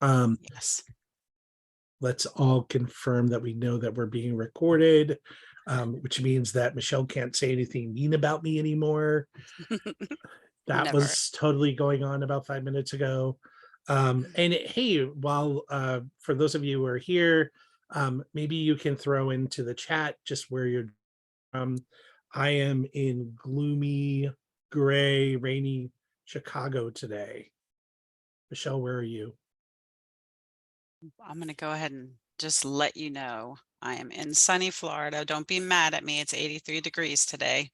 Yes. Let's all confirm that we know that we're being recorded, which means that Michelle can't say anything mean about me anymore. That Never. was totally going on about 5 minutes ago. And hey, while for those of you who are here, maybe you can throw into the chat just where you're from. I am in gloomy, gray, rainy Chicago today. Michelle, where are you? I'm going to go ahead and just let you know I am in sunny Florida. Don't be mad at me. It's 83 degrees today.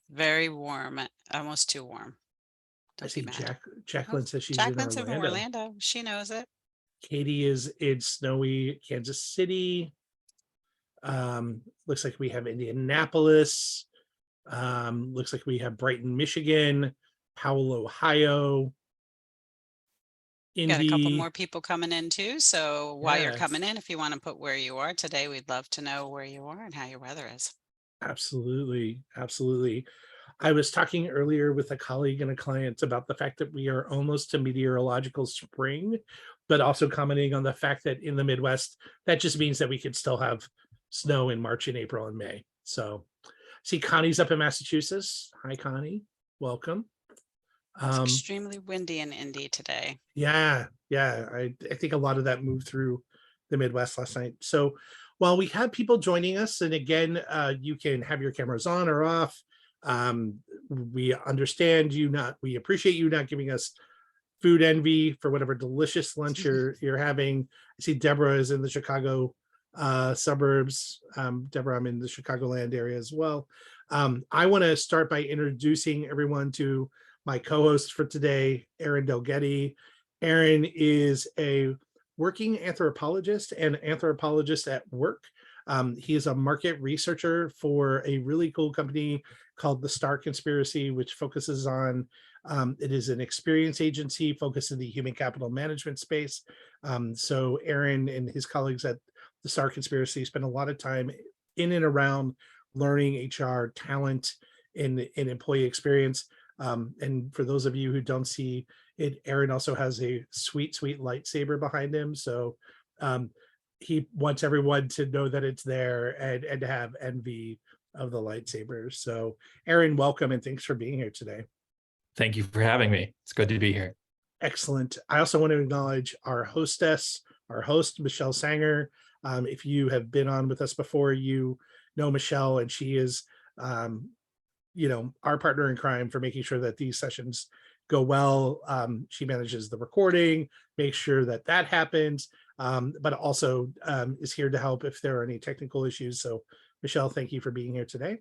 Very warm, almost too warm. I Don't be see mad. Oh, Jacqueline says she's in Jacqueline's in Orlando. Orlando. She knows it. Katie is in snowy Kansas City. Looks like we have Indianapolis. Looks like we have Brighton, Michigan, Powell, Ohio, Got a couple more Indy. people coming in too. So while you're coming Yes, in, if you want to put where you are today, we'd love to know where you are and how your weather is. absolutely. Absolutely. I was talking earlier with a colleague and a client about the fact that we are almost to meteorological spring, but also commenting on the fact that in the Midwest, that just means that we could still have snow in March and April and May. So, see, Connie's up in Massachusetts. Hi, Connie. Welcome. It's Um, extremely windy in Indy today. yeah. I think a lot of that moved through the Midwest last night. So while we have people joining us, and again, you can have your cameras on or off. We understand you not, we appreciate you not giving us food envy for whatever delicious lunch you're having. I see Deborah is in the Chicago suburbs. Deborah, I'm in the Chicagoland area as well. I want to start by introducing everyone to my co-host for today, Aaron Delgetti. Aaron is a working anthropologist and anthropologist at work. He is a market researcher for a really cool company called the Star Conspiracy, which focuses on it is an experience agency focused in the human capital management space. So Aaron and his colleagues at the Star Conspiracy spend a lot of time in and around learning HR, talent, and employee experience. And for those of you who don't see it, Aaron also has a sweet, sweet lightsaber behind him. So he wants everyone to know that it's there and to have envy of the lightsabers. So Aaron, welcome and thanks for being here today. Thank you for having me. It's good to be here. Excellent. I also want to acknowledge our hostess, our host, Michelle Sanger. If you have been on with us before, you know Michelle, and she is, our partner in crime for making sure that these sessions go well. She manages the recording, makes sure that that happens, but also is here to help if there are any technical issues. So, Michelle, thank you for being here today.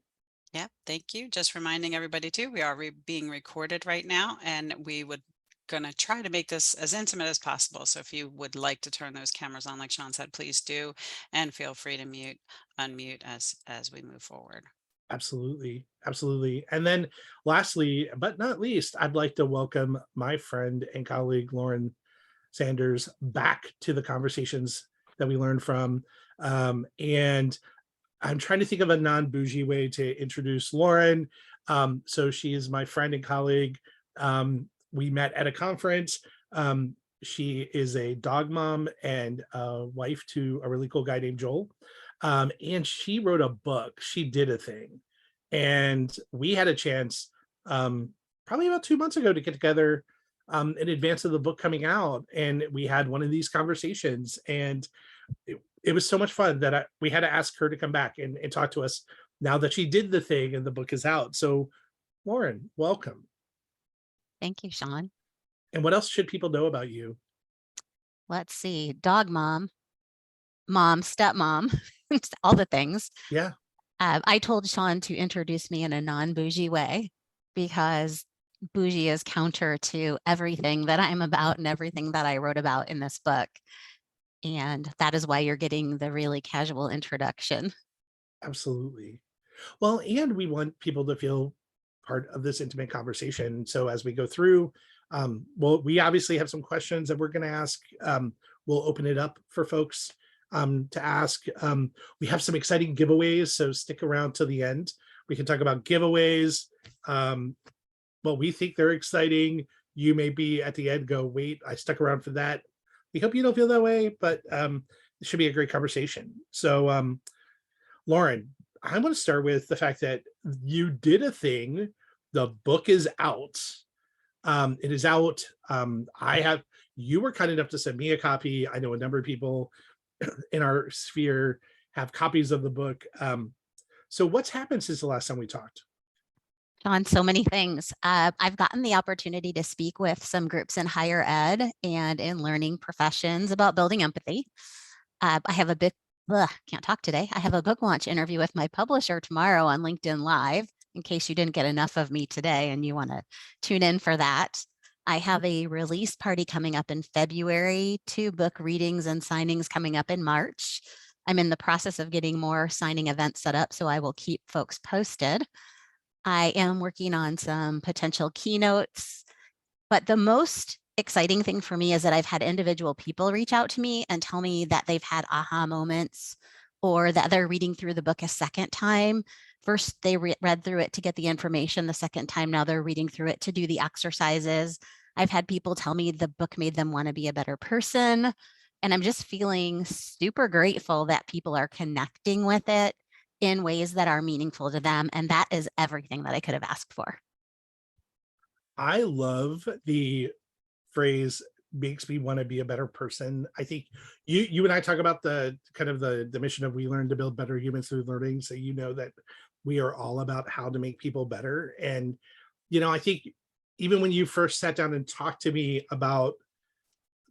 Yeah, thank you. Just reminding everybody too, we are being recorded right now, and we would gonna try to make this as intimate as possible. So if you would like to turn those cameras on, like Sean said, please do, and feel free to unmute as we move forward. Absolutely. Absolutely. And then lastly, but not least, I'd like to welcome my friend and colleague, Lauren Sanders, back to the conversations that we learned from. And I'm trying to think of a non-bougie way to introduce Lauren. So she is my friend and colleague. We met at a conference. She is a dog mom and a wife to a really cool guy named Joel. And she wrote a book. She did a thing. And we had a chance probably about 2 months ago to get together in advance of the book coming out. And we had one of these conversations. And it was so much fun that we had to ask her to come back and talk to us now that she did the thing and the book is out. So, Lauren, welcome. Thank you, Sean. And what else should people know about you? Let's see. Dog mom, stepmom, all the things. Yeah. I told Sean to introduce me in a non-bougie way because bougie is counter to everything that I'm about and everything that I wrote about in this book. And that is why you're getting the really casual introduction. Absolutely. Well, and we want people to feel part of this intimate conversation. So as we go through, well, we obviously have some questions that we're going to ask. We'll open it up for folks to ask. We have some exciting giveaways, so stick around to the end. We can talk about giveaways. Well, we think they're exciting. You may be at the end go, wait, I stuck around for that. we hope you don't feel that way, but it should be a great conversation. So Lauren, I want to start with the fact that you did a thing. The book is out. It is out. You were kind enough to send me a copy. I know a number of people in our sphere have copies of the book. So what's happened since the last time we talked? On so many things. I've gotten the opportunity to speak with some groups in higher ed and in learning professions about building empathy. I have a big, can't talk today. I have a book launch interview with my publisher tomorrow on LinkedIn Live, in case you didn't get enough of me today and you want to tune in for that. I have a release party coming up in February, 2 book readings and signings coming up in March. I'm in the process of getting more signing events set up, so I will keep folks posted. I am working on some potential keynotes, but the most exciting thing for me is that I've had individual people reach out to me and tell me that they've had aha moments or that they're reading through the book a second time. First, they read through it to get the information. The second time, now they're reading through it to do the exercises. I've had people tell me the book made them want to be a better person. And I'm just feeling super grateful that people are connecting with it in ways that are meaningful to them. And that is everything that I could have asked for. I love the phrase makes me want to be a better person. I think you and I talk about the kind of the mission of WeLearn to build better humans through learning. So you know that we are all about how to make people better. And, I think even when you first sat down and talked to me about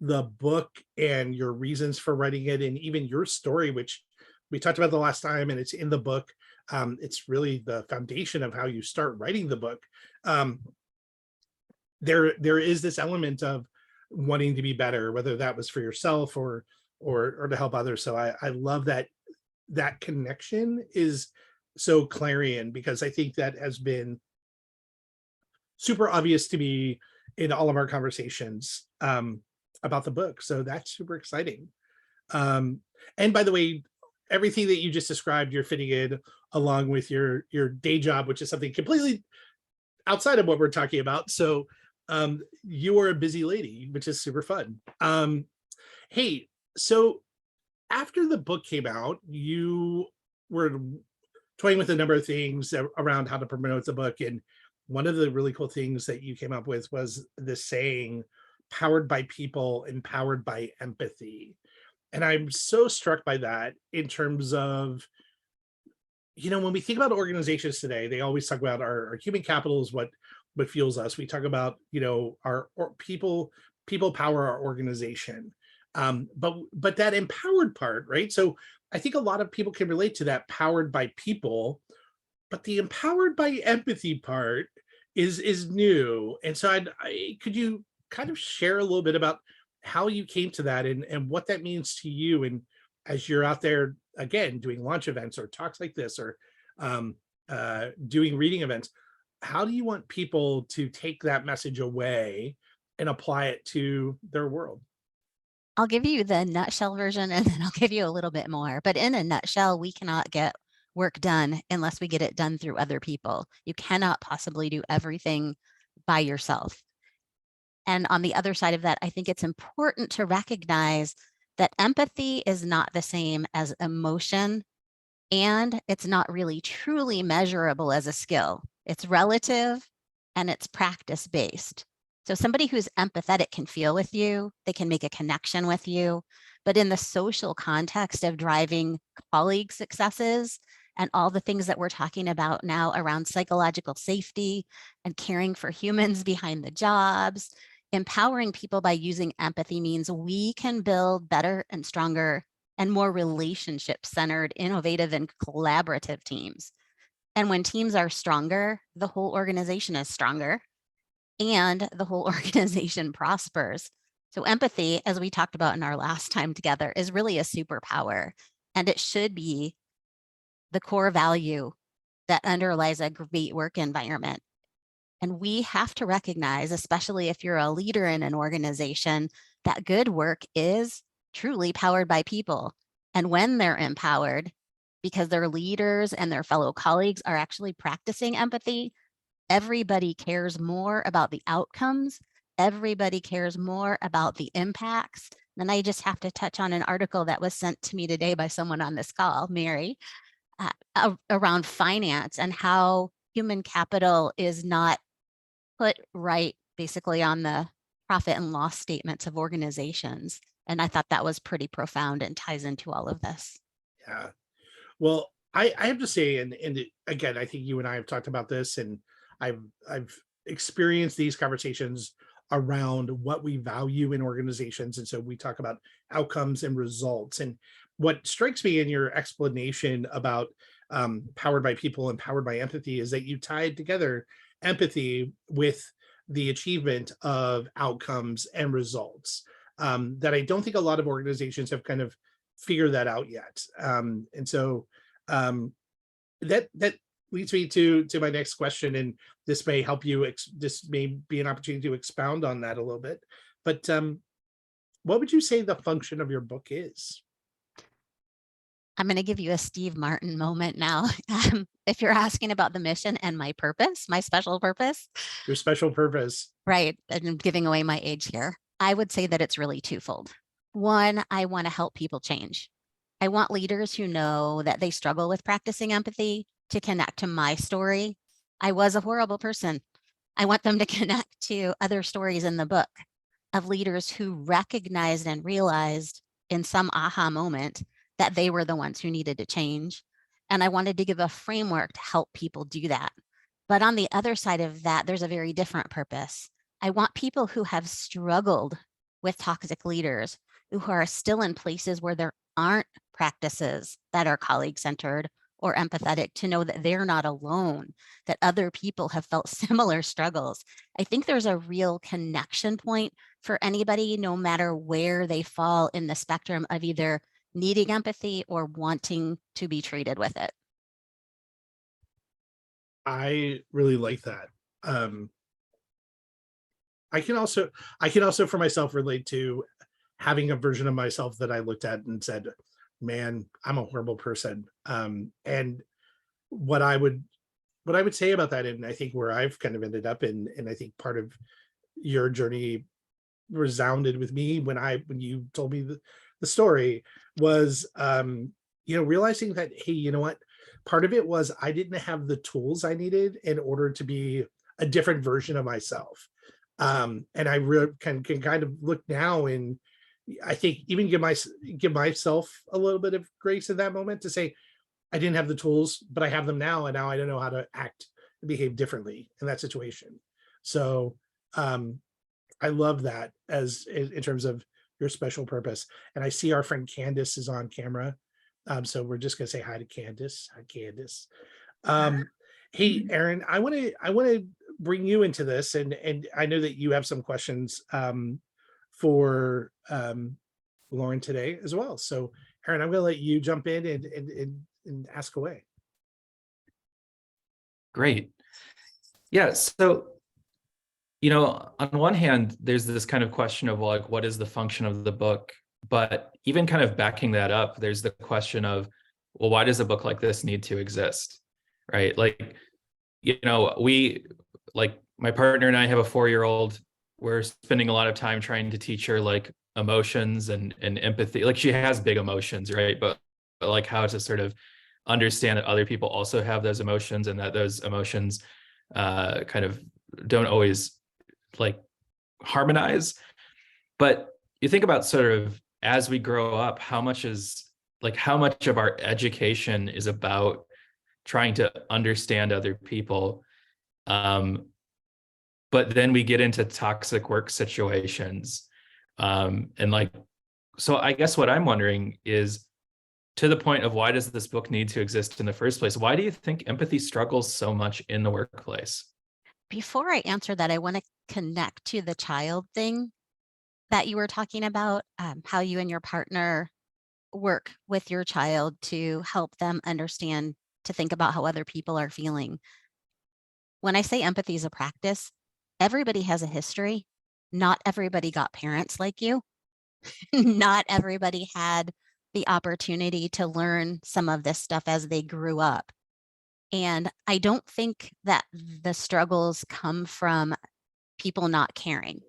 the book and your reasons for writing it, and even your story, which we talked about the last time, and it's in the book. It's really the foundation of how you start writing the book. There is this element of wanting to be better, whether that was for yourself or to help others. So I love that connection is so clarion, because I think that has been super obvious to me in all of our conversations about the book. So that's super exciting. And by the way, everything that you just described, you're fitting in along with your day job, which is something completely outside of what we're talking about. So you are a busy lady, which is super fun. Hey, so after the book came out, you were toying with a number of things around how to promote the book. And one of the really cool things that you came up with was this saying, powered by people, empowered by empathy. And I'm so struck by that in terms of, when we think about organizations today, they always talk about our human capital is what fuels us. We talk about, our people power our organization. But that empowered part, right? So I think a lot of people can relate to that powered by people, but the empowered by empathy part is new. And so could you kind of share a little bit about how you came to that and what that means to you, and as you're out there again doing launch events or talks like this, or doing reading events, how do you want people to take that message away and apply it to their world? I'll give you the nutshell version and then I'll give you a little bit more. But in a nutshell, we cannot get work done unless we get it done through other people. You cannot possibly do everything by yourself. And on the other side of that, I think it's important to recognize that empathy is not the same as emotion, and it's not really truly measurable as a skill. It's relative and it's practice based. So somebody who's empathetic can feel with you, they can make a connection with you, but in the social context of driving colleague successes and all the things that we're talking about now around psychological safety and caring for humans behind the jobs, empowering people by using empathy means we can build better and stronger and more relationship-centered, innovative, and collaborative teams. And when teams are stronger, the whole organization is stronger and the whole organization prospers. So empathy, as we talked about in our last time together, is really a superpower, and it should be the core value that underlies a great work environment. And we have to recognize, especially if you're a leader in an organization, that good work is truly powered by people. And when they're empowered, because their leaders and their fellow colleagues are actually practicing empathy, everybody cares more about the outcomes. Everybody cares more about the impacts. Then I just have to touch on an article that was sent to me today by someone on this call, Mary, around finance and how human capital is not put right basically on the profit and loss statements of organizations. And I thought that was pretty profound and ties into all of this. Yeah. Well, I have to say, again, I think you and I have talked about this, and I've experienced these conversations around what we value in organizations. And so we talk about outcomes and results. And what strikes me in your explanation about powered by people and powered by empathy is that you tied together empathy with the achievement of outcomes and results, that I don't think a lot of organizations have kind of figured that out yet. And so that leads me to my next question, and this may help you. This may be an opportunity to expound on that a little bit. But what would you say the function of your book is? I'm going to give you a Steve Martin moment now. If you're asking about the mission and my purpose, my special purpose, Your special purpose. right, and I'm giving away my age here, I would say that it's really twofold. One, I want to help people change. I want leaders who know that they struggle with practicing empathy to connect to my story. I was a horrible person. I want them to connect to other stories in the book of leaders who recognized and realized in some aha moment that they were the ones who needed to change. And I wanted to give a framework to help people do that. But on the other side of that, there's a very different purpose. I want people who have struggled with toxic leaders, who are still in places where there aren't practices that are colleague-centered or empathetic, to know that they're not alone, that other people have felt similar struggles. I think there's a real connection point for anybody, no matter where they fall in the spectrum of either needing empathy or wanting to be treated with it. I really like that. I can also for myself relate to having a version of myself that I looked at and said, man, I'm a horrible person. And what I would say about that, and I think where I've kind of ended up in, and I think part of your journey resounded with me when you told me the story, was realizing that, hey, you know what, part of it was I didn't have the tools I needed in order to be a different version of myself. And I really can kind of look now, and I think even give myself a little bit of grace in that moment to say, I didn't have the tools, but I have them now, and now I don't know how to act and behave differently in that situation. So I love that as in terms of your special purpose. And I see our friend Candace is on camera. So we're just gonna say hi to Candace. Hi, Candace. Hey, Erin, I want to bring you into this, and I know that you have some questions for Lauren today as well. So, Erin, I'm going to let you jump in and ask away. Great. Yeah. So, on one hand, there's this kind of question of like, what is the function of the book? But even kind of backing that up, there's the question of, well, why does a book like this need to exist? Right? Like, my partner and I have a 4-year-old. We're spending a lot of time trying to teach her like emotions and empathy. Like, she has big emotions, right? But like how to sort of understand that other people also have those emotions, and that those emotions kind of don't always like harmonize. But you think about sort of as we grow up, how much of our education is about trying to understand other people. But then we get into toxic work situations. So I guess what I'm wondering is, to the point of why does this book need to exist in the first place? Why do you think empathy struggles so much in the workplace? Before I answer that, I want to connect to the child thing that you were talking about, how you and your partner work with your child to help them understand, to think about how other people are feeling. When I say empathy is a practice, everybody has a history. Not everybody got parents like you. Not everybody had the opportunity to learn some of this stuff as they grew up. And I don't think that the struggles come from people not caring.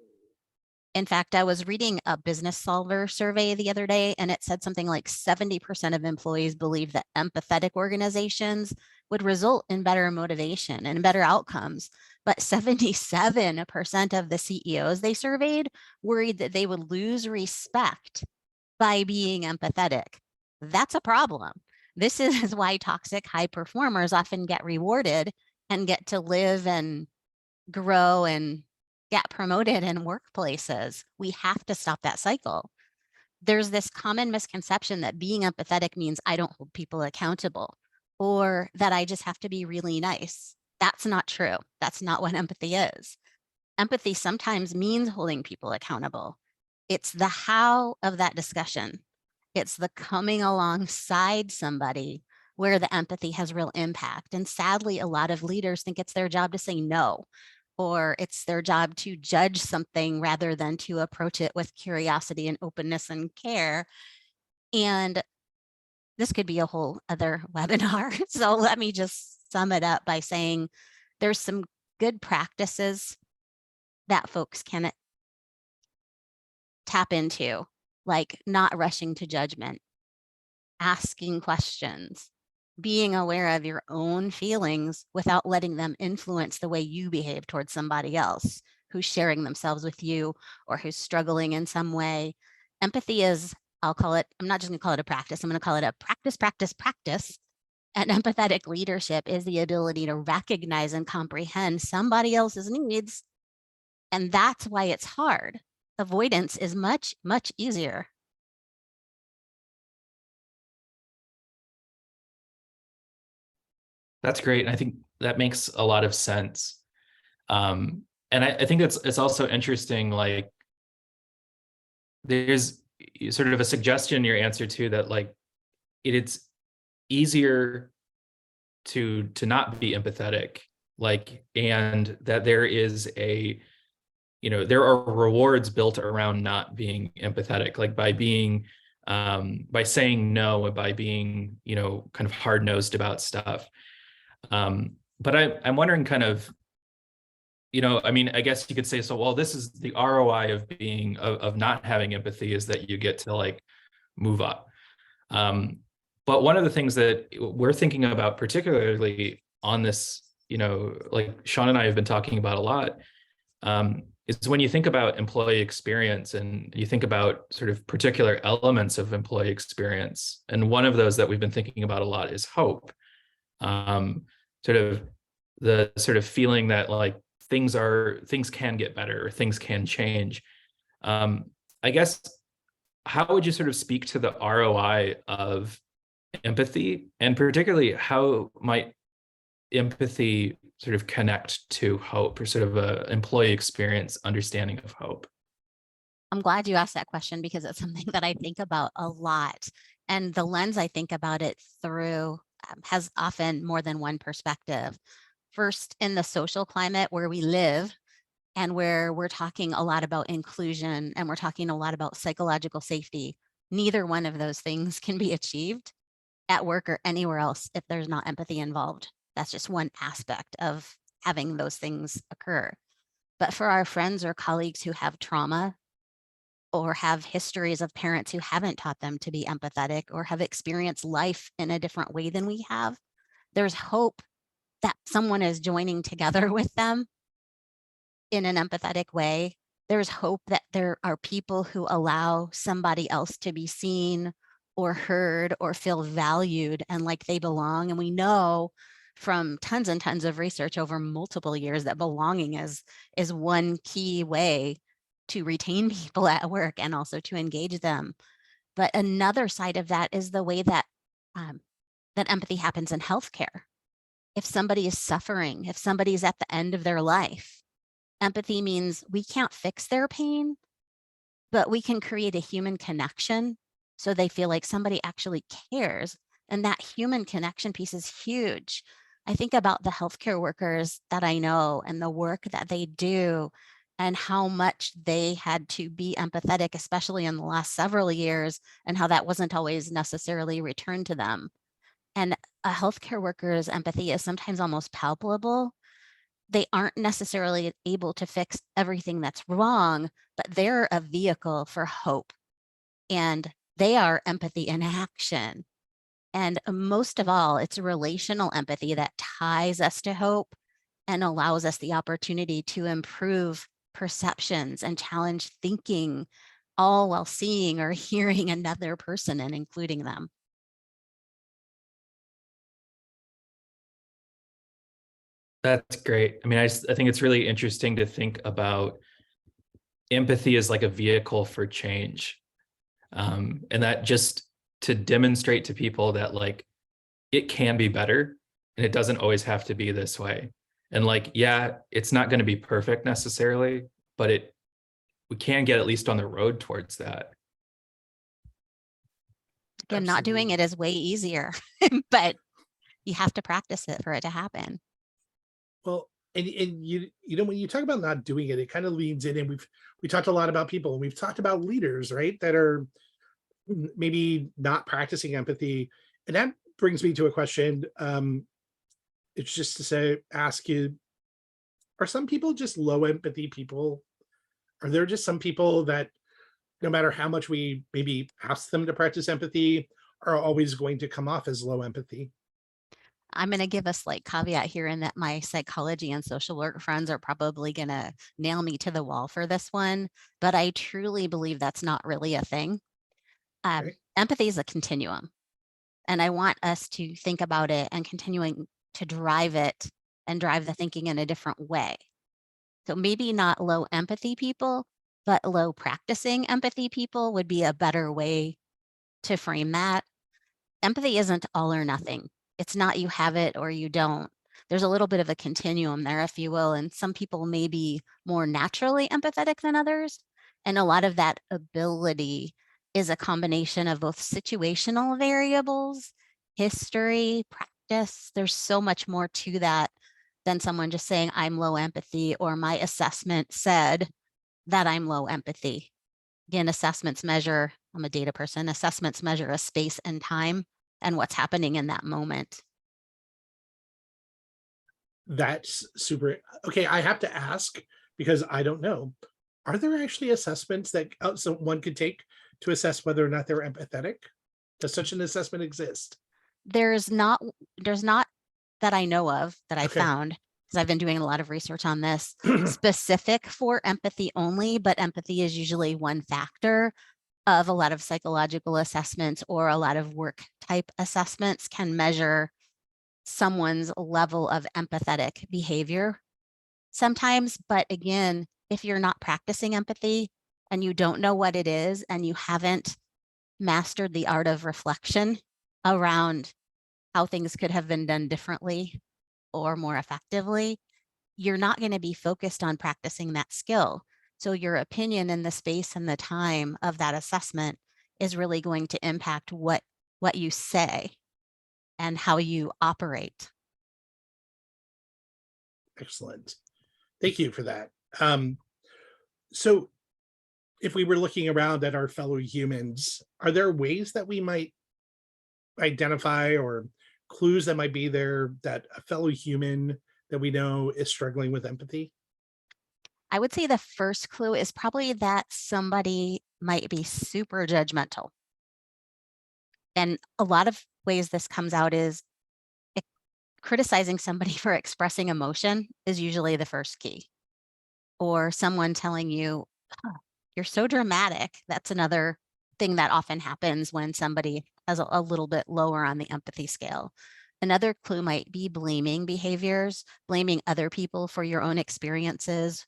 In fact, I was reading a Business Solver survey the other day, and it said something like 70% of employees believe that empathetic organizations would result in better motivation and better outcomes. But 77% of the CEOs they surveyed worried that they would lose respect by being empathetic. That's a problem. This is why toxic high performers often get rewarded and get to live and grow and get promoted in workplaces. We have to stop that cycle. There's this common misconception that being empathetic means I don't hold people accountable or that I just have to be really nice. That's not true. That's not what empathy is. Empathy sometimes means holding people accountable. It's the how of that discussion. It's the coming alongside somebody where the empathy has real impact. And sadly, a lot of leaders think it's their job to say no, or it's their job to judge something rather than to approach it with curiosity and openness and care. And this could be a whole other webinar. So let me just sum it up by saying there's some good practices that folks can tap into, like not rushing to judgment, asking questions, being aware of your own feelings without letting them influence the way you behave towards somebody else who's sharing themselves with you or who's struggling in some way. Empathy is, I'll call it, I'm not just gonna call it a practice, I'm gonna call it a practice, practice, practice. And empathetic leadership is the ability to recognize and comprehend somebody else's needs. And that's why it's hard. Avoidance is much, much easier. That's great. And I think that makes a lot of sense. And I think it's also interesting, like there's sort of a suggestion in your answer too, that like it's easier to not be empathetic, like, and that there is a, you know, there are rewards built around not being empathetic, like by being, by saying no, and by being, you know, kind of hard-nosed about stuff. But I'm wondering kind of, you know, I mean, I guess you could say, so, well, this is the ROI of being, of not having empathy, is that you get to like move up. But one of the things that we're thinking about, particularly on this, you know, like Sean and I have been talking about a lot, is when you think about employee experience and you think about sort of particular elements of employee experience. And one of those that we've been thinking about a lot is hope. Sort of the sort of feeling that like things can get better, or things can change. I guess, how would you sort of speak to the ROI of empathy, and particularly how might empathy sort of connect to hope, or sort of a employee experience understanding of hope? I'm glad you asked that question because it's something that I think about a lot. And the lens I think about it through has often more than one perspective. First, in the social climate where we live and where we're talking a lot about inclusion and we're talking a lot about psychological safety, neither one of those things can be achieved at work or anywhere else if there's not empathy involved. That's just one aspect of having those things occur. But for our friends or colleagues who have trauma or have histories of parents who haven't taught them to be empathetic or have experienced life in a different way than we have, there's hope that someone is joining together with them in an empathetic way. There's hope that there are people who allow somebody else to be seen or heard or feel valued and like they belong. And we know from tons and tons of research over multiple years that belonging is one key way to retain people at work and also to engage them. But another side of that is the way that that empathy happens in healthcare. If somebody is suffering, if somebody's at the end of their life, empathy means we can't fix their pain, but we can create a human connection so they feel like somebody actually cares. And that human connection piece is huge. I think about the healthcare workers that I know and the work that they do and how much they had to be empathetic, especially in the last several years, and how that wasn't always necessarily returned to them. And a healthcare worker's empathy is sometimes almost palpable they aren't necessarily able to fix everything that's wrong, but they're a vehicle for hope. And they are empathy in action. And most of all, it's relational empathy that ties us to hope and allows us the opportunity to improve perceptions and challenge thinking, all while seeing or hearing another person and including them. That's great. I mean, I think it's really interesting to think about empathy as like a vehicle for change. And that just to demonstrate to people that like it can be better and it doesn't always have to be this way. And like, yeah, it's not going to be perfect necessarily, but we can get at least on the road towards that. Again, not doing it Absolutely. is way easier, but you have to practice it for it to happen. Well, and you know, when you talk about not doing it, it kind of leads in, and we talked a lot about people, and we've talked about leaders, right, that are maybe not practicing empathy. And that brings me to a question. It's just to say, ask you, are some people just low empathy people? Are there just some people that no matter how much we maybe ask them to practice empathy, are always going to come off as low empathy? I'm going to give a slight caveat here in that my psychology and social work friends are probably going to nail me to the wall for this one, but I truly believe that's not really a thing. Okay. Empathy is a continuum, and I want us to think about it and continuing to drive it and drive the thinking in a different way. So maybe not low empathy people, but low practicing empathy people would be a better way to frame that. Empathy isn't all or nothing. It's not you have it or you don't. There's a little bit of a continuum there, if you will, and some people may be more naturally empathetic than others. And a lot of that ability is a combination of both situational variables, history, practice. There's so much more to that than someone just saying, I'm low empathy, or my assessment said that I'm low empathy. Again, assessments measure, I'm a data person, assessments measure a space and time and what's happening in that moment. That's super. Okay, I have to ask because I don't know. Are there actually assessments that someone could take to assess whether or not they're empathetic? Does such an assessment exist? There's not that I know of that I Okay. found, because I've been doing a lot of research on this, specific for empathy only, but empathy is usually one factor of a lot of psychological assessments, or a lot of work type assessments can measure someone's level of empathetic behavior sometimes. But again, if you're not practicing empathy and you don't know what it is, and you haven't mastered the art of reflection around how things could have been done differently or more effectively, you're not going to be focused on practicing that skill. So your opinion in the space and the time of that assessment is really going to impact what you say and how you operate. Excellent. Thank you for that. So if we were looking around at our fellow humans, are there ways that we might identify, or clues that might be there, that a fellow human that we know is struggling with empathy? I would say the first clue is probably that somebody might be super judgmental. And a lot of ways this comes out is criticizing somebody for expressing emotion is usually the first key. Or someone telling you, "Huh, you're so dramatic." That's another thing that often happens when somebody has a little bit lower on the empathy scale. Another clue might be blaming behaviors, blaming other people for your own experiences,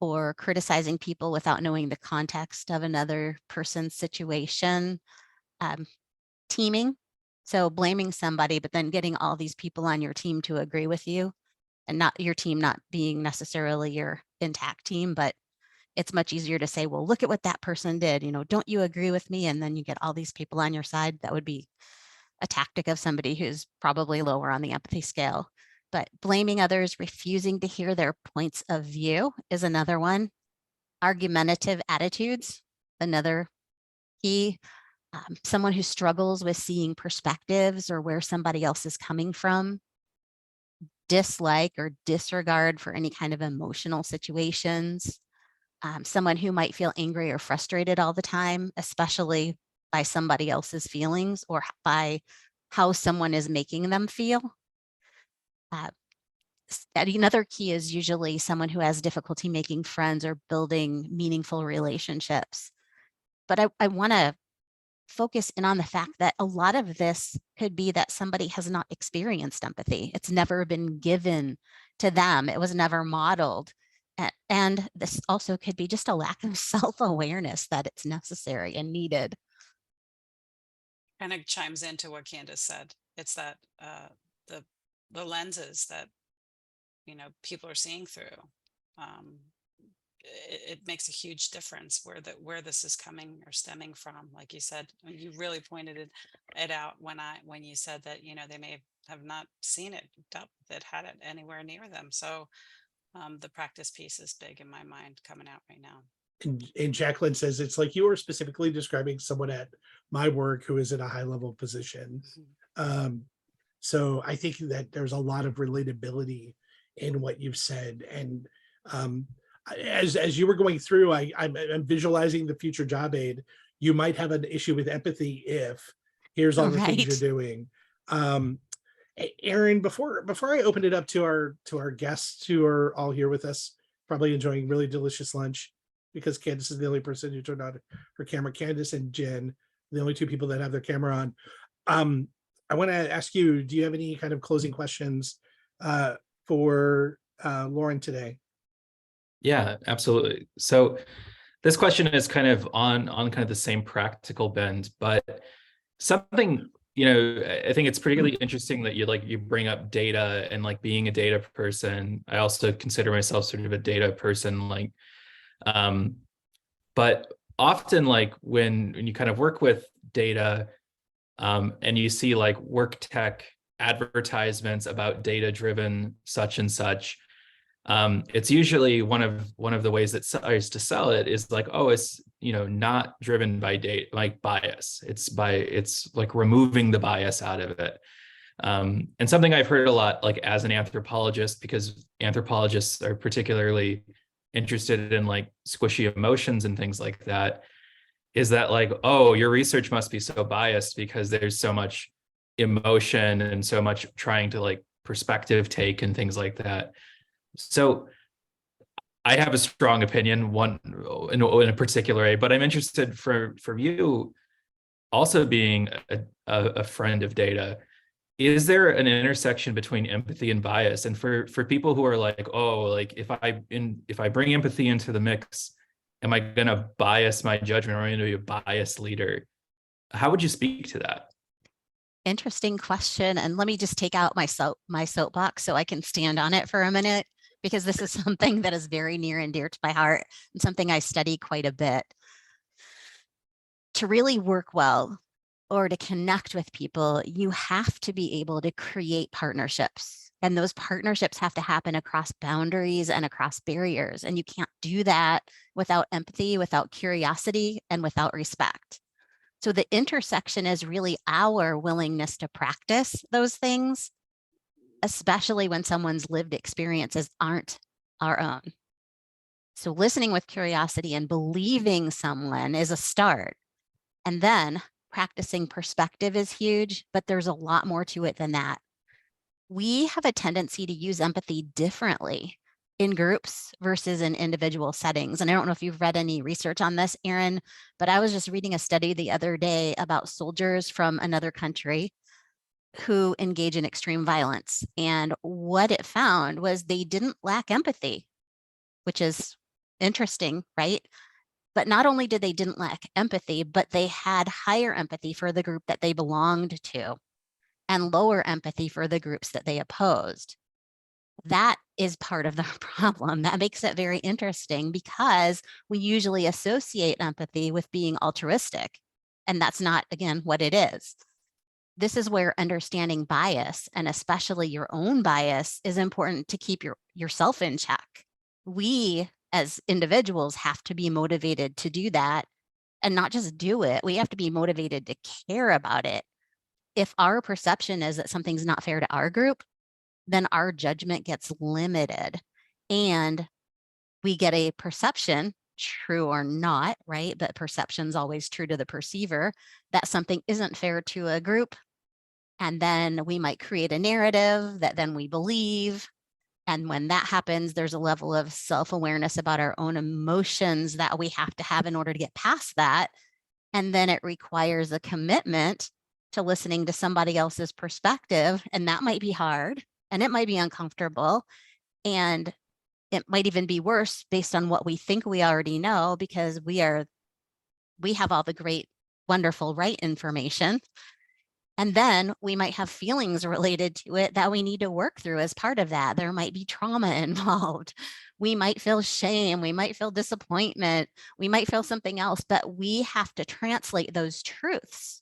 or criticizing people without knowing the context of another person's situation. Um, Teaming, so blaming somebody, but then getting all these people on your team to agree with you, and not your team not being necessarily your intact team, but it's much easier to say, well, look at what that person did. Don't you agree with me? And then you get all these people on your side. That would be a tactic of somebody who's probably lower on the empathy scale. But blaming others, refusing to hear their points of view is another one. Argumentative attitudes, another key. Someone who struggles with seeing perspectives or where somebody else is coming from. dislike or disregard for any kind of emotional situations. Someone who might feel angry or frustrated all the time, especially by somebody else's feelings or by how someone is making them feel. Another key is usually someone who has difficulty making friends or building meaningful relationships. But I want to focus in on the fact that a lot of this could be that somebody has not experienced empathy. It's never been given to them. It was never modeled. And this also could be just a lack of self-awareness that it's necessary and needed. Kind of chimes into what Candace said. It's that the the lenses that people are seeing through. It makes a huge difference where this is coming or stemming from. Like you said, you really pointed it out when you said that they may have not seen it, dealt with it, had it anywhere near them. So the practice piece is big in my mind coming out right now. And Jacqueline says, it's like you are specifically describing someone at my work who is in a high level position. So I think that there's a lot of relatability in what you've said. And as you were going through, I'm visualizing the future job aid. You might have an issue with empathy if here's all the things you're doing. Aaron, before I open it up to our guests who are all here with us, probably enjoying really delicious lunch, because Candace is the only person who turned on her camera. Candace and Jen, the only two people that have their camera on. I want to ask you, do you have any kind of closing questions for Lauren today? Yeah, absolutely. So this question is kind of on kind of the same practical bend, but something, I think it's particularly interesting that you bring up data and like being a data person. I also consider myself sort of a data person, but often like when you kind of work with data and you see like work tech advertisements about data driven such and such, it's usually one of the ways that sellers to sell it is like, oh, it's not driven by data, like bias. It's like removing the bias out of it. And something I've heard a lot, like as an anthropologist, because anthropologists are particularly interested in like squishy emotions and things like that, is that like, oh, your research must be so biased because there's so much emotion and so much trying to like perspective take and things like that. So I have a strong opinion, one in a particular way, but I'm interested from you also being a friend of data. Is there an intersection between empathy and bias? And for people who are like, oh, like if I bring empathy into the mix, am I going to bias my judgment, or am I going to be a biased leader? How would you speak to that? Interesting question. And let me just take out my soapbox so I can stand on it for a minute, because this is something that is very near and dear to my heart and something I study quite a bit. To really work well or to connect with people, you have to be able to create partnerships. And those partnerships have to happen across boundaries and across barriers. And you can't do that without empathy, without curiosity, and without respect. So the intersection is really our willingness to practice those things, especially when someone's lived experiences aren't our own. So listening with curiosity and believing someone is a start. And then practicing perspective is huge, but there's a lot more to it than that. We have a tendency to use empathy differently in groups versus in individual settings. And I don't know if you've read any research on this, Aaron, but I was just reading a study the other day about soldiers from another country who engage in extreme violence. And what it found was they didn't lack empathy, which is interesting, right? But not only did they didn't lack empathy, but they had higher empathy for the group that they belonged to and lower empathy for the groups that they opposed. That is part of the problem. That makes it very interesting because we usually associate empathy with being altruistic. And that's not, again, what it is. This is where understanding bias, and especially your own bias, is important to keep yourself in check. We as individuals have to be motivated to do that, and not just do it. We have to be motivated to care about it. If our perception is that something's not fair to our group, then our judgment gets limited and we get a perception, true or not, right? But perception's always true to the perceiver, that something isn't fair to a group. And then we might create a narrative that then we believe. And when that happens, there's a level of self-awareness about our own emotions that we have to have in order to get past that. And then it requires a commitment to listening to somebody else's perspective. And that might be hard and it might be uncomfortable. And it might even be worse based on what we think we already know, because we have all the great, wonderful, right information. And then we might have feelings related to it that we need to work through as part of that. There might be trauma involved. We might feel shame. We might feel disappointment. We might feel something else, but we have to translate those truths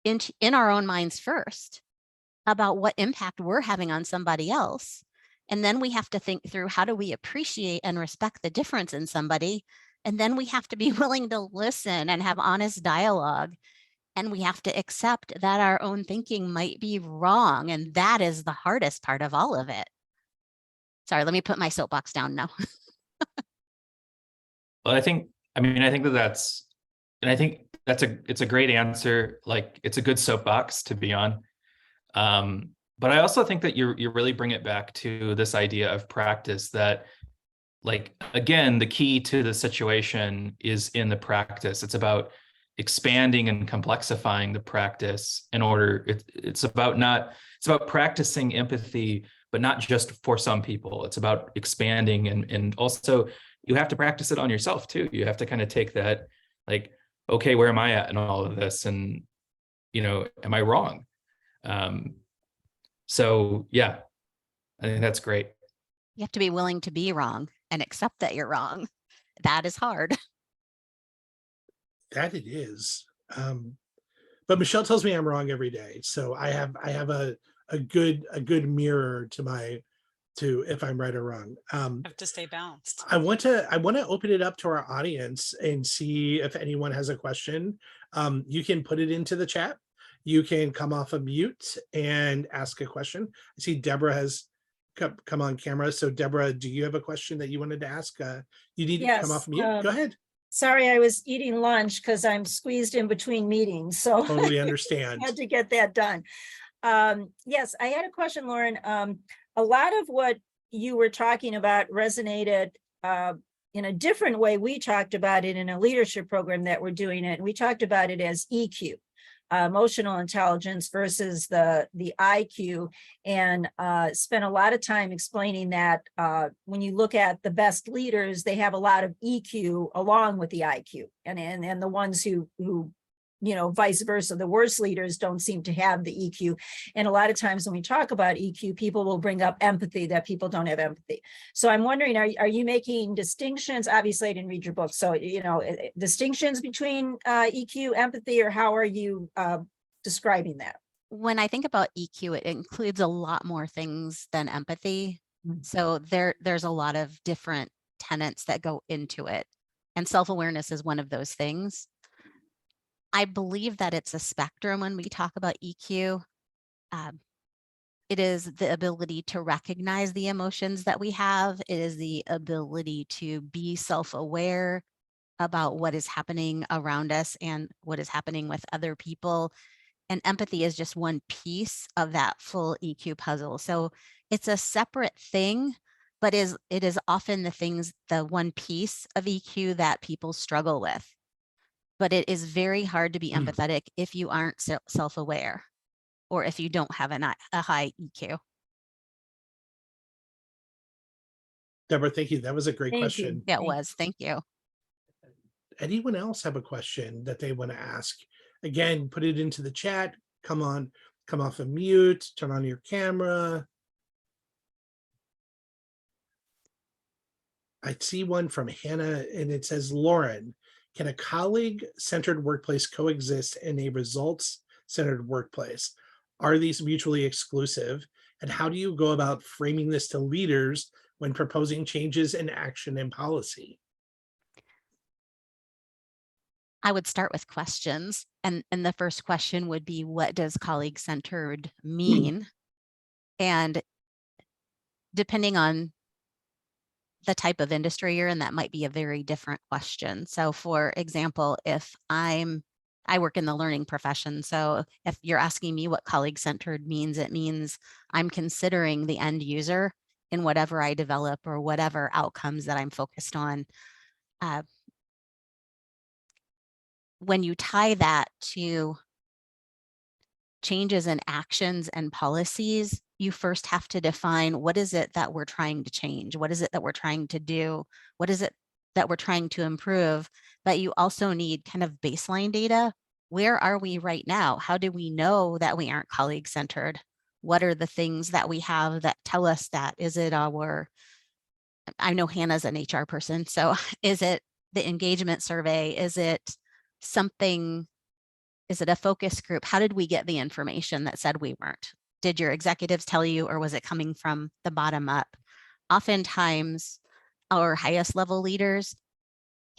in our own minds first about what impact we're having on somebody else. And then we have to think through, how do we appreciate and respect the difference in somebody? And then we have to be willing to listen and have honest dialogue. And we have to accept that our own thinking might be wrong. And that is the hardest part of all of it. Sorry, let me put my soapbox down now. Well, I think that's, and I think it's a great answer. Like, it's a good soapbox to be on. But I also think that you really bring it back to this idea of practice, that, like, again, the key to the situation is in the practice. It's about expanding and complexifying the practice in order. It's about practicing empathy, but not just for some people. It's about expanding, and also you have to practice it on yourself too. You have to kind of take that, like, okay, where am I at in all of this? And, am I wrong? So yeah, I think that's great. You have to be willing to be wrong and accept that you're wrong. That is hard. That it is. But Michelle tells me I'm wrong every day. So I have a good mirror to if I'm right or wrong. Have to stay balanced. I want to open it up to our audience and see if anyone has a question. You can put it into the chat. You can come off of mute and ask a question. I see Deborah has come on camera. So Deborah, do you have a question that you wanted to ask? You need to come off mute. Go ahead. Sorry, I was eating lunch because I'm squeezed in between meetings. So Totally understand. I had to get that done. Yes, I had a question, Lauren. A lot of what you were talking about resonated in a different way. We talked about it in a leadership program that we're doing it. We talked about it as EQ. Emotional intelligence versus the IQ, and spent a lot of time explaining that when you look at the best leaders, they have a lot of EQ along with the IQ, and the ones who vice versa, the worst leaders don't seem to have the EQ. And a lot of times when we talk about EQ, people will bring up empathy, that people don't have empathy. So I'm wondering, are you making distinctions? Obviously I didn't read your book, so distinctions between EQ, empathy, or how are you describing that? When I think about EQ, it includes a lot more things than empathy. Mm-hmm. So there's a lot of different tenets that go into it. And self-awareness is one of those things. I believe that it's a spectrum when we talk about EQ. It is the ability to recognize the emotions that we have. It is the ability to be self-aware about what is happening around us and what is happening with other people. And empathy is just one piece of that full EQ puzzle. So it's a separate thing, but it is often the one piece of EQ that people struggle with. But it is very hard to be empathetic if you aren't self-aware or if you don't have a high EQ. Deborah, thank you. That was a great question. Yeah, it was. Thank you. Anyone else have a question that they want to ask? Again, put it into the chat. Come off of mute, turn on your camera. I see one from Hannah and it says, Lauren, can a colleague-centered workplace coexist in a results-centered workplace? Are these mutually exclusive? And how do you go about framing this to leaders when proposing changes in action and policy? I would start with questions. And the first question would be, what does colleague-centered mean? And depending on the type of industry you're in, that might be a very different question. So for example, if I work in the learning profession. So if you're asking me what colleague-centered means, it means I'm considering the end user in whatever I develop or whatever outcomes that I'm focused on. When you tie that to changes in actions and policies, you first have to define what is it that we're trying to change? What is it that we're trying to do? What is it that we're trying to improve? But you also need kind of baseline data. Where are we right now? How do we know that we aren't colleague centered? What are the things that we have that tell us that? Is it I know Hannah's an HR person, so is it the engagement survey? Is it something? Is it a focus group? How did we get the information that said we weren't? Did your executives tell you, or was it coming from the bottom up? Oftentimes, our highest level leaders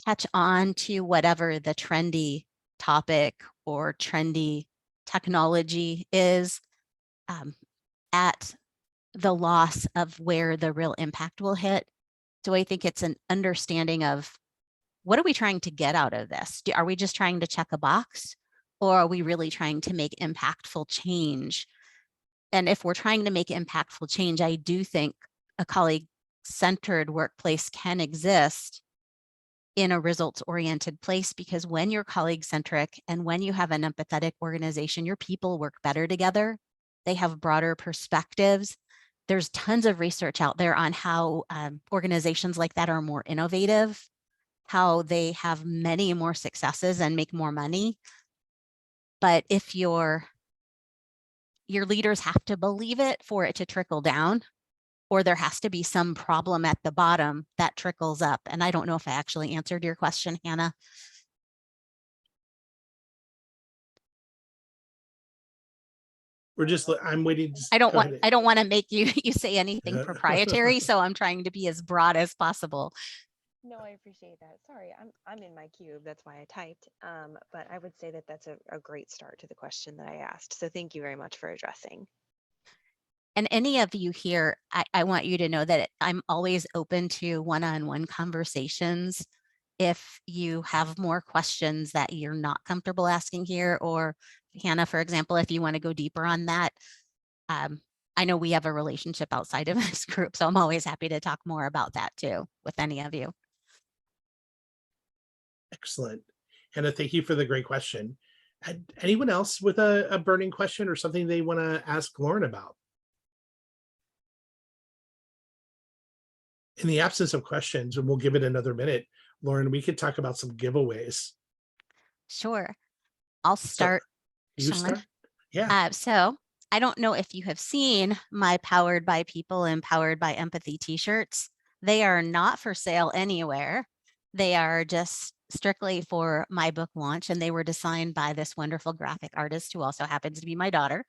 catch on to whatever the trendy topic or trendy technology is at the loss of where the real impact will hit. So I think it's an understanding of what are we trying to get out of this? Are we just trying to check a box? Or are we really trying to make impactful change? And if we're trying to make impactful change, I do think a colleague-centered workplace can exist in a results-oriented place, because when you're colleague-centric and when you have an empathetic organization, your people work better together. They have broader perspectives. There's tons of research out there on how organizations like that are more innovative, how they have many more successes and make more money. But if your leaders have to believe it for it to trickle down, or there has to be some problem at the bottom that trickles up. And I don't know if I actually answered your question, Hannah. I'm waiting. I don't want to make you say anything proprietary, so I'm trying to be as broad as possible. No, I appreciate that. Sorry, I'm in my cube. That's why I typed. But I would say that that's a great start to the question that I asked. So thank you very much for addressing. And any of you here, I want you to know that I'm always open to one-on-one conversations. If you have more questions that you're not comfortable asking here, or Hannah, for example, if you want to go deeper on that, I know we have a relationship outside of this group, so I'm always happy to talk more about that too with any of you. Excellent. Hannah, thank you for the great question. Anyone else with a burning question or something they want to ask Lauren about? In the absence of questions, and we'll give it another minute, Lauren, we could talk about some giveaways. Sure. I'll start. You Sean. start? Yeah. So I don't know if you have seen my Powered by People and Powered by Empathy t-shirts. They are not for sale anywhere. They are just strictly for my book launch, and they were designed by this wonderful graphic artist who also happens to be my daughter.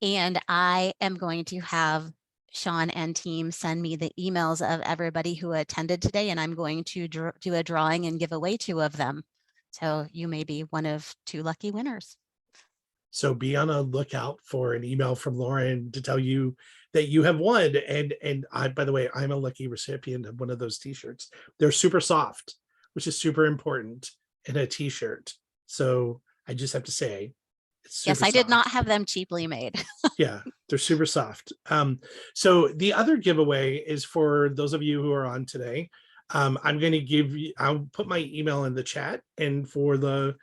And I am going to have Sean and team send me the emails of everybody who attended today, and I'm going to do a drawing and give away 2 of them. So you may be one of 2 lucky winners. So be on a lookout for an email from Lauren to tell you that you have won. And I, by the way, I'm a lucky recipient of one of those t-shirts. They're super soft, which is super important in a t-shirt. So I just have to say, it's super yes, I did soft. not have them cheaply made. Yeah, they're super soft. So the other giveaway is for those of you who are on today. I'm going to give you, I'll put my email in the chat, and for the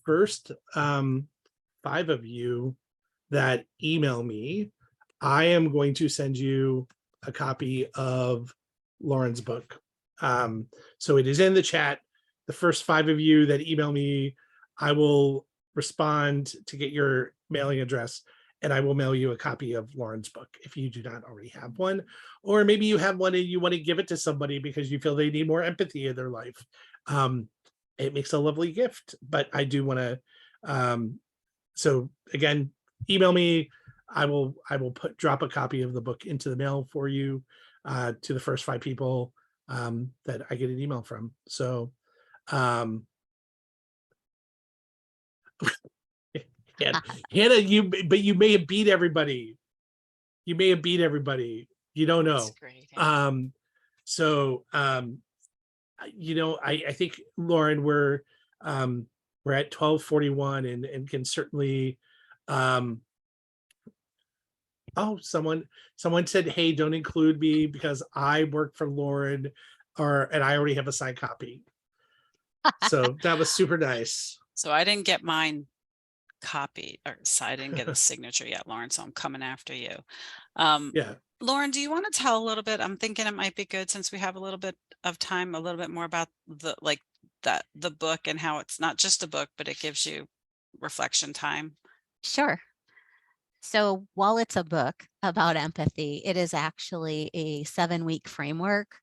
first 5 of you that email me, I am going to send you a copy of Lauren's book. So it is in the chat. The first 5 of you that email me, I will respond to get your mailing address, and I will mail you a copy of Lauren's book if you do not already have one, or maybe you have one and you want to give it to somebody because you feel they need more empathy in their life. It makes a lovely gift, but I do want to, so again, email me. I will drop a copy of the book into the mail for you to the first 5 people that I get an email from. So Hannah, you may have beat everybody. You may have beat everybody. You don't That's know. great. Yeah. So I think, Lauren, we're at 12:41 and can certainly oh, someone said, hey, don't include me because I work for Lauren, and I already have a signed copy. So that was super nice. So I didn't get mine copied, or so I didn't get a signature yet, Lauren, so I'm coming after you. Yeah. Lauren, do you want to tell a little bit? I'm thinking it might be good, since we have a little bit of time, a little bit more about the book, and how it's not just a book, but it gives you reflection time. Sure. So while it's a book about empathy, it is actually a 7-week framework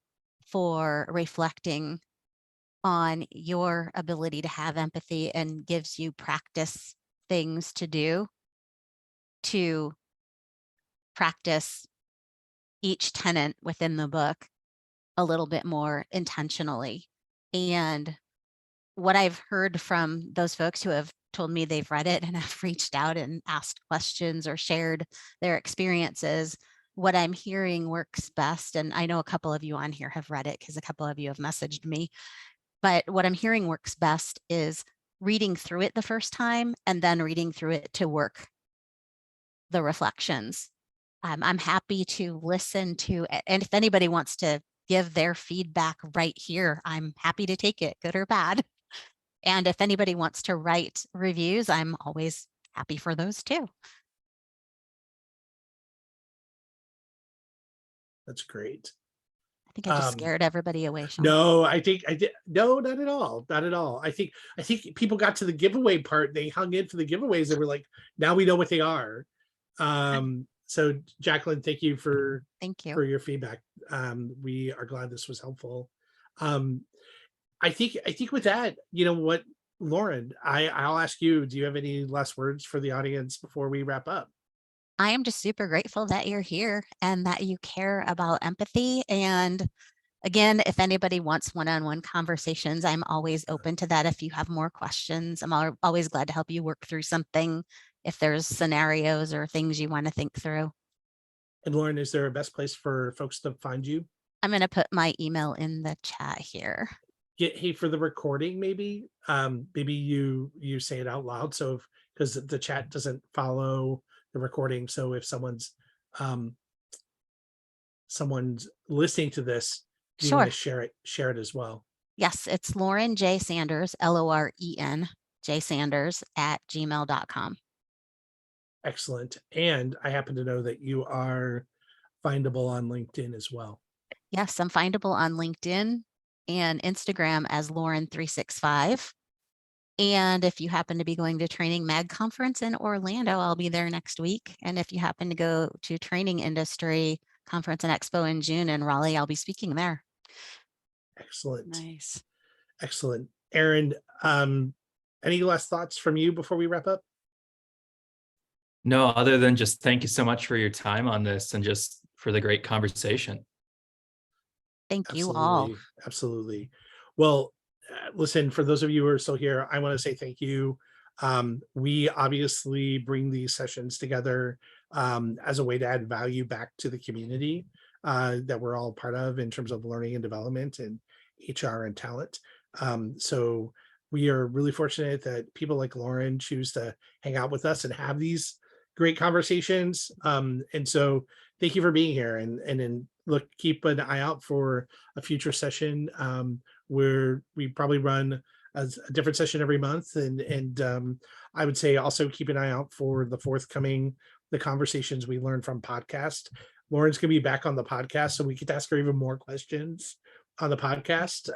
for reflecting on your ability to have empathy, and gives you practice things to do to practice each tenet within the book a little bit more intentionally. And what I've heard from those folks who have told me they've read it and have reached out and asked questions or shared their experiences, what I'm hearing works best, and I know a couple of you on here have read it because a couple of you have messaged me, but what I'm hearing works best is reading through it the first time and then reading through it to work the reflections. I'm happy to listen to, and if anybody wants to give their feedback right here, I'm happy to take it, good or bad. And if anybody wants to write reviews, I'm always happy for those too. That's great. I think I just scared everybody away, Sean. No, I think I did. No, not at all. Not at all. I think people got to the giveaway part. They hung in for the giveaways. They were like, now we know what they are. So Jacqueline, thank you for Thank you. your feedback. We are glad this was helpful. I think with that, you know what, Lauren, I'll ask you, do you have any last words for the audience before we wrap up? I am just super grateful that you're here and that you care about empathy. And again, if anybody wants one-on-one conversations, I'm always open to that. If you have more questions, I'm always glad to help you work through something if there's scenarios or things you want to think through. And Lauren, is there a best place for folks to find you? I'm going to put my email in the chat here. Hey, for the recording, maybe maybe you say it out loud, so because the chat doesn't follow the recording, so if someone's listening to this, do you want Sure. to share it as well? Yes, it's Lauren J. Sanders, LOREN J. Sanders @gmail.com. Excellent. And I happen to know that you are findable on LinkedIn as well. Yes, I'm findable on LinkedIn and Instagram as Lauren365. And if you happen to be going to Training Mag Conference in Orlando, I'll be there next week. And if you happen to go to Training Industry Conference and Expo in June in Raleigh, I'll be speaking there. Excellent. Nice. Excellent. Aaron, any last thoughts from you before we wrap up? No, other than just thank you so much for your time on this and just for the great conversation. Thank you all. Absolutely. Well, listen, for those of you who are still here, I want to say thank you. We obviously bring these sessions together as a way to add value back to the community that we're all part of in terms of learning and development and HR and talent. So we are really fortunate that people like Lauren choose to hang out with us and have these great conversations. And so thank you for being here, and look, keep an eye out for a future session where we probably run a different session every month. And I would say also keep an eye out for the forthcoming, the Conversations We Learn From podcast. Lauren's gonna be back on the podcast, so we get to ask her even more questions on the podcast,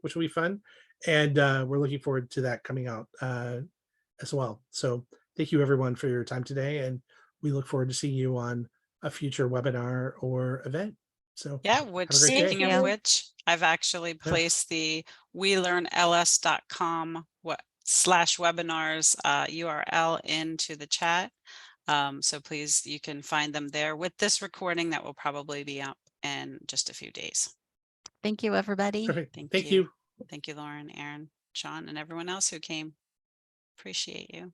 which will be fun. And we're looking forward to that coming out as well. So thank you everyone for your time today, and we look forward to seeing you on a future webinar or event. So Yeah, which, have a great day. speaking of which, I've actually placed the WeLearnLS.com /webinars URL into the chat. So please, you can find them there with this recording that will probably be up in just a few days. Thank you, everybody. Perfect. Thank you. Thank you, Lauren, Aaron, Sean, and everyone else who came. Appreciate you.